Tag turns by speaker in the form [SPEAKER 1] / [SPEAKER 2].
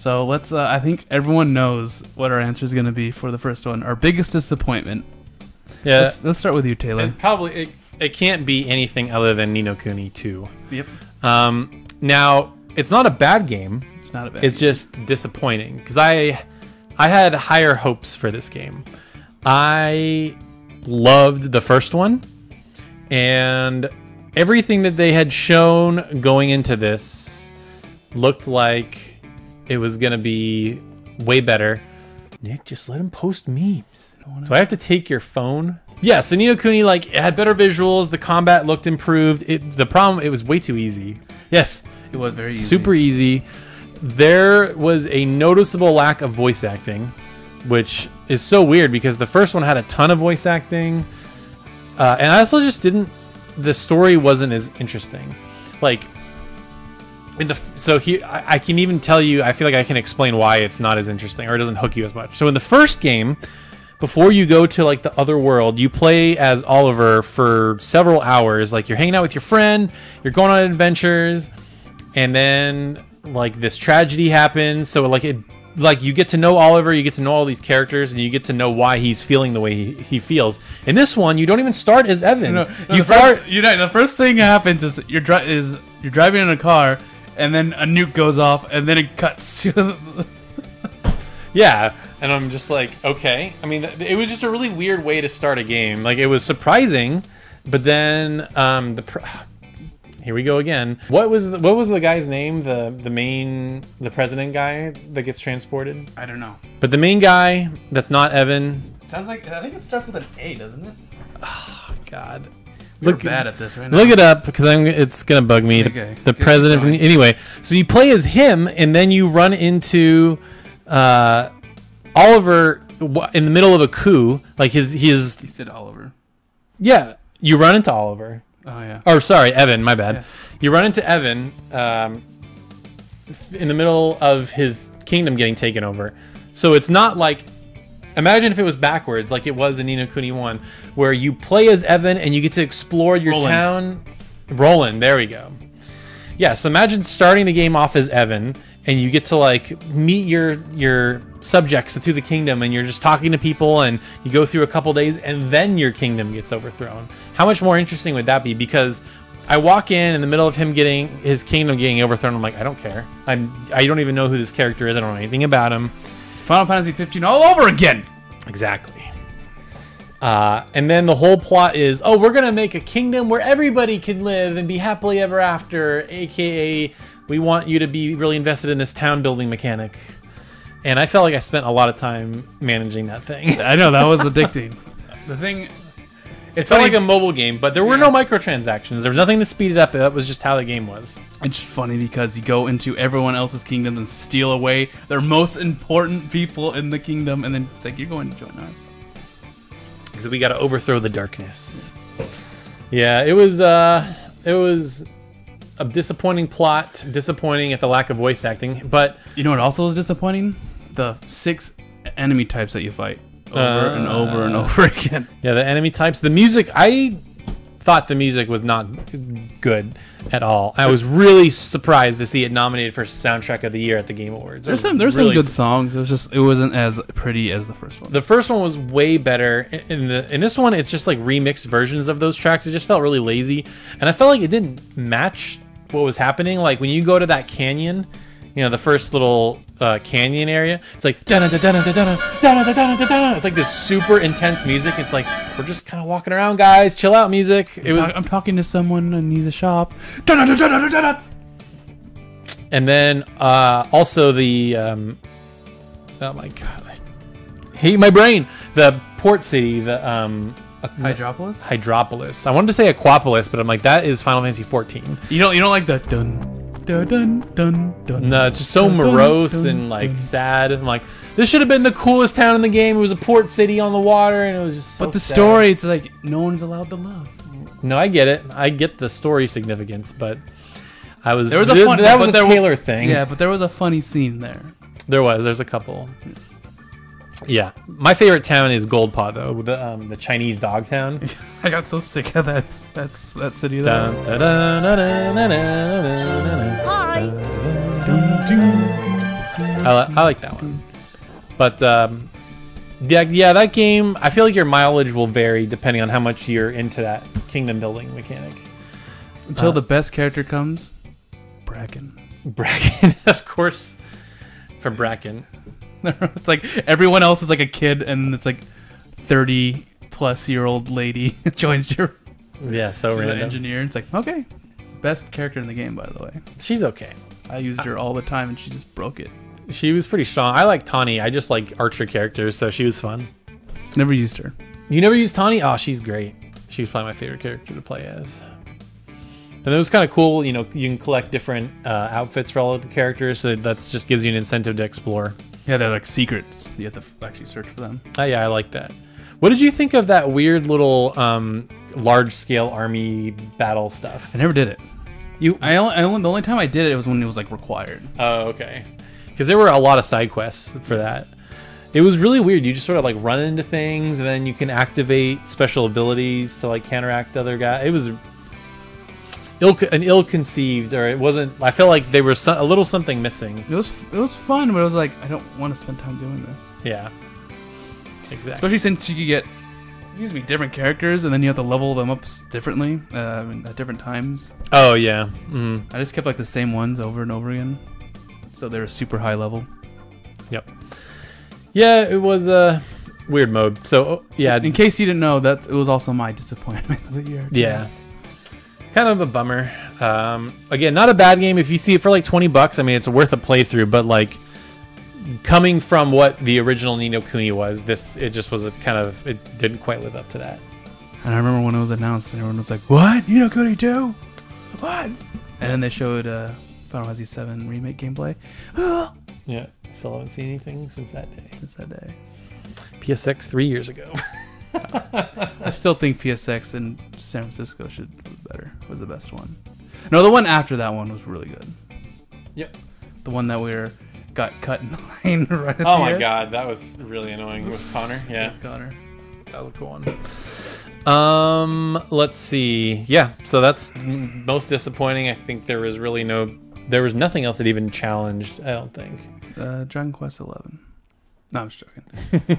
[SPEAKER 1] So let's. I think everyone knows what our answer is going to be for the first one. Our biggest disappointment.
[SPEAKER 2] Yeah.
[SPEAKER 1] Let's start with you, Taylor.
[SPEAKER 2] And probably it can't be anything other than Ni no Kuni 2.
[SPEAKER 1] Yep.
[SPEAKER 2] Now it's not a bad game.
[SPEAKER 1] It's not a bad.
[SPEAKER 2] It's just disappointing because I had higher hopes for this game. I loved the first one, and everything that they had shown going into this looked like it was gonna be way better. Nick, just let him post memes. Do I have to take your phone? Yeah, so Ni no Kuni, like, it had better visuals. The combat looked improved. The problem, it was way too easy.
[SPEAKER 1] Yes, it was very easy.
[SPEAKER 2] Super easy. There was a noticeable lack of voice acting, which is so weird because the first one had a ton of voice acting. And I also just didn't... The story wasn't as interesting. Like... I can even tell you, I feel like I can explain why it's not as interesting or it doesn't hook you as much. So in the first game, before you go to like the other world, you play as Oliver for several hours. Like you're hanging out with your friend, you're going on adventures, and then like this tragedy happens. So like you get to know Oliver, you get to know all these characters, and you get to know why he's feeling the way he feels. In this one, you don't even start as Evan.
[SPEAKER 1] The first thing that happens is you're driving in a car. And then a nuke goes off, and then it cuts to...
[SPEAKER 2] Yeah, and I'm just like, okay. I mean, it was just a really weird way to start a game. Like, it was surprising, but then here we go again. What was the guy's name? The president guy that gets transported?
[SPEAKER 1] I don't know.
[SPEAKER 2] But the main guy that's not Evan.
[SPEAKER 1] Sounds like, I think it starts with an A, doesn't it?
[SPEAKER 2] Oh God.
[SPEAKER 1] We're bad at this right now.
[SPEAKER 2] Look it up because it's gonna bug me.
[SPEAKER 1] Okay.
[SPEAKER 2] The president. Anyway, so you play as him, and then you run into Oliver in the middle of a coup. Like his. He
[SPEAKER 1] said Oliver.
[SPEAKER 2] Yeah, you run into Oliver.
[SPEAKER 1] Oh yeah.
[SPEAKER 2] Or sorry, Evan. My bad.
[SPEAKER 1] Yeah.
[SPEAKER 2] You run into Evan in the middle of his kingdom getting taken over. So it's not like. Imagine if it was backwards, like it was in Ni no Kuni 1, where you play as Evan and you get to explore your town. Roland, there we go. Yeah, so imagine starting the game off as Evan, and you get to like meet your subjects through the kingdom, and you're just talking to people, and you go through a couple days, and then your kingdom gets overthrown. How much more interesting would that be? Because I walk in the middle of him getting his kingdom getting overthrown. I'm like, I don't care. I don't even know who this character is. I don't know anything about him.
[SPEAKER 1] Final Fantasy 15 all over again.
[SPEAKER 2] Exactly. And then the whole plot is, oh, we're going to make a kingdom where everybody can live and be happily ever after, aka we want you to be really invested in this town building mechanic. And I felt like I spent a lot of time managing that thing.
[SPEAKER 1] I know, that was addicting. The thing...
[SPEAKER 2] It felt like a mobile game, but there were no microtransactions. There was nothing to speed it up. That was just how the game was.
[SPEAKER 1] It's funny because you go into everyone else's kingdom and steal away their most important people in the kingdom, and then it's like, you're going to join us.
[SPEAKER 2] Because we got to overthrow the darkness. Yeah, it was a disappointing plot, disappointing at the lack of voice acting, but...
[SPEAKER 1] You know what also was disappointing? The 6 enemy types that you fight. Over and over and over again.
[SPEAKER 2] Yeah, the enemy types. The music, I thought the music was not good at all. I was really surprised to see it nominated for Soundtrack of the Year at the Game Awards.
[SPEAKER 1] There's some good songs. It wasn't as pretty as the first one.
[SPEAKER 2] The first one was way better. In this one, it's just like remixed versions of those tracks. It just felt really lazy, and I felt like it didn't match what was happening. Like when you go to that canyon, you know, the first little canyon area, it's like it's like this super intense music. It's like, we're just kind of walking around, guys, chill out music.
[SPEAKER 1] I'm talking to someone and he's a shop.
[SPEAKER 2] And then also the oh my god, I hate my brain, the port city, the Hydropolis. I wanted to say Aquapolis, but I'm like, that is Final Fantasy 14.
[SPEAKER 1] You don't like the dun dun dun dun dun.
[SPEAKER 2] No, it's just so morose and like sad. I'm like, this should have been the coolest town in the game. It was a port city on the water, and it was just so
[SPEAKER 1] But the
[SPEAKER 2] sad.
[SPEAKER 1] story, it's like, no one's allowed to love.
[SPEAKER 2] No, I get it. I get the story significance, but that was a Taylor thing.
[SPEAKER 1] Yeah, but there was a funny scene there.
[SPEAKER 2] There's a couple. Yeah, my favorite town is Goldpaw, though, the Chinese dog town.
[SPEAKER 1] I got so sick of that city.
[SPEAKER 2] Dun, dun, dun, dun, dun, dun, dun, dun, dun, dun.
[SPEAKER 3] Hi.
[SPEAKER 2] I like that one. But yeah, that game, I feel like your mileage will vary depending on how much you're into that kingdom building mechanic.
[SPEAKER 1] Until the best character comes, Bracken.
[SPEAKER 2] Bracken, of course, for Bracken.
[SPEAKER 1] It's like everyone else is like a kid, and it's like 30-plus-year-old lady joins your
[SPEAKER 2] so random
[SPEAKER 1] engineer. It's like, okay, best character in the game, by the way.
[SPEAKER 2] She's okay.
[SPEAKER 1] I used her all the time, and she just broke it.
[SPEAKER 2] She was pretty strong. I like Tawny. I just like archer characters, so she was fun.
[SPEAKER 1] Never used her.
[SPEAKER 2] You never used Tawny? Oh, she's great. She was probably my favorite character to play as. And it was kind of cool, you know, you can collect different outfits for all of the characters, so that just gives you an incentive to explore.
[SPEAKER 1] Yeah, they're like secrets. You have to actually search for them.
[SPEAKER 2] Oh, yeah, I like that. What did you think of that weird little large-scale army battle stuff?
[SPEAKER 1] I never did it. The only time I did it was when it was like required.
[SPEAKER 2] Oh, okay. Because there were a lot of side quests for that. It was really weird. You just sort of like run into things, and then you can activate special abilities to like counteract other guys. It was ill-conceived, or it wasn't. I felt like there was a little something missing.
[SPEAKER 1] It was fun, but it was like, I don't want to spend time doing this.
[SPEAKER 2] Yeah, exactly.
[SPEAKER 1] Especially since you could get, different characters, and then you have to level them up differently at different times.
[SPEAKER 2] Oh yeah.
[SPEAKER 1] I just kept like the same ones over and over again, so they're super high level.
[SPEAKER 2] Yep. Yeah, it was a weird mode. So yeah.
[SPEAKER 1] In case you didn't know, that it was also my disappointment of the year.
[SPEAKER 2] Yeah. Kind of a bummer. Again, not a bad game. If you see it for like $20, I mean, it's worth a playthrough. But like, coming from what the original Ni no Kuni was, it just was it didn't quite live up to that.
[SPEAKER 1] And I remember when it was announced, and everyone was like, "What? Ni no Kuni 2? What?" And then they showed Final Fantasy 7 remake gameplay.
[SPEAKER 2] Yeah, still haven't seen anything since that day. PS6 3 years ago.
[SPEAKER 1] I still think PSX in San Francisco was the best one. No, the one after that one was really good.
[SPEAKER 2] Yep.
[SPEAKER 1] The one that got cut in line right at the
[SPEAKER 2] Oh my
[SPEAKER 1] end.
[SPEAKER 2] god, that was really annoying with Connor. Yeah.
[SPEAKER 1] With Connor.
[SPEAKER 2] That was a cool one. Let's see. Yeah, so that's most disappointing. I think there was nothing else that even challenged, I don't think.
[SPEAKER 1] Dragon Quest 11. No, I'm just joking.